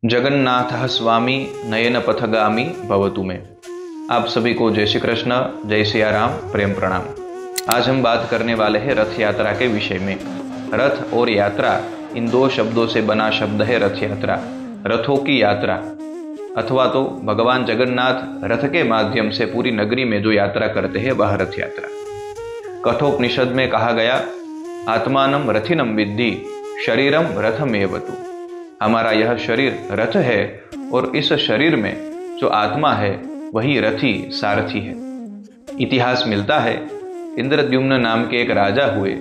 जगन्नाथ स्वामी नयन पथगामी भवतु में। आप सभी को जय श्री कृष्ण, जय सिया राम, प्रेम प्रणाम। आज हम बात करने वाले हैं रथ यात्रा के विषय में। रथ और यात्रा, इन दो शब्दों से बना शब्द है रथ यात्रा। रथों की यात्रा अथवा तो भगवान जगन्नाथ रथ के माध्यम से पूरी नगरी में जो यात्रा करते हैं वह रथ यात्रा। कठोपनिषद में कहा गया, आत्मानम रथिनम विद्धि शरीरम रथमेवतु। हमारा यह शरीर रथ है और इस शरीर में जो आत्मा है वही रथी सारथी है। इतिहास मिलता है, इंद्रद्युम्न नाम के एक राजा हुए।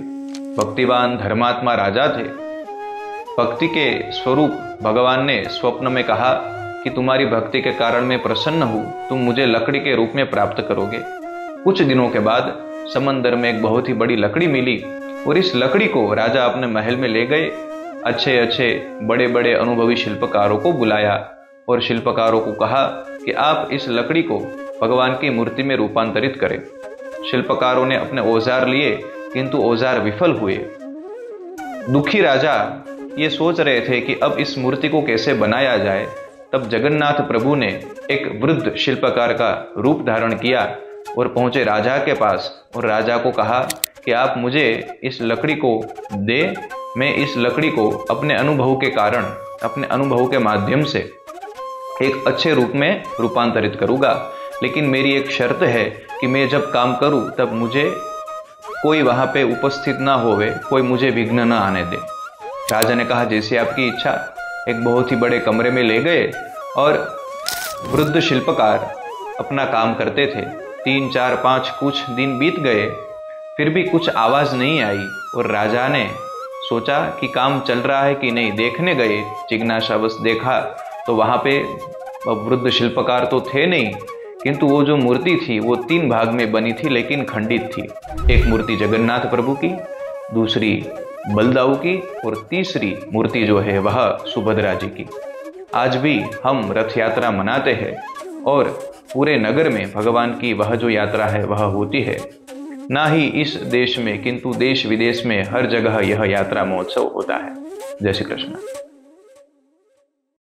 भक्तिवान धर्मात्मा राजा थे। भक्ति के स्वरूप भगवान ने स्वप्न में कहा कि तुम्हारी भक्ति के कारण मैं प्रसन्न हूँ, तुम मुझे लकड़ी के रूप में प्राप्त करोगे। कुछ दिनों के बाद समंदर में एक बहुत ही बड़ी लकड़ी मिली और इस लकड़ी को राजा अपने महल में ले गए। अच्छे अच्छे बड़े बड़े अनुभवी शिल्पकारों को बुलाया और शिल्पकारों को कहा कि आप इस लकड़ी को भगवान की मूर्ति में रूपांतरित करें। शिल्पकारों ने अपने औजार लिए किंतु औजार विफल हुए। दुखी राजा ये सोच रहे थे कि अब इस मूर्ति को कैसे बनाया जाए। तब जगन्नाथ प्रभु ने एक वृद्ध शिल्पकार का रूप धारण किया और पहुंचे राजा के पास और राजा को कहा कि आप मुझे इस लकड़ी को दे, मैं इस लकड़ी को अपने अनुभव के कारण, अपने अनुभव के माध्यम से एक अच्छे रूप में रूपांतरित करूंगा। लेकिन मेरी एक शर्त है कि मैं जब काम करूं तब मुझे कोई वहां पे उपस्थित ना होवे, कोई मुझे विघ्न ना आने दे। राजा ने कहा, जैसे आपकी इच्छा। एक बहुत ही बड़े कमरे में ले गए और वृद्ध शिल्पकार अपना काम करते थे। 3, 4, 5 कुछ दिन बीत गए, फिर भी कुछ आवाज नहीं आई और राजा ने सोचा कि काम चल रहा है कि नहीं। देखने गए, जिज्ञासावश देखा तो वहां पे वृद्ध शिल्पकार तो थे नहीं, किंतु वो जो मूर्ति थी वो 3 भाग में बनी थी लेकिन खंडित थी। एक मूर्ति जगन्नाथ प्रभु की, दूसरी बलदाऊ की और तीसरी मूर्ति जो है वह सुभद्रा जी की। आज भी हम रथ यात्रा मनाते हैं और पूरे नगर में भगवान की वह जो यात्रा है वह होती है। ना ही इस देश में किंतु देश विदेश में हर जगह यह यात्रा महोत्सव होता है। जय श्री कृष्ण।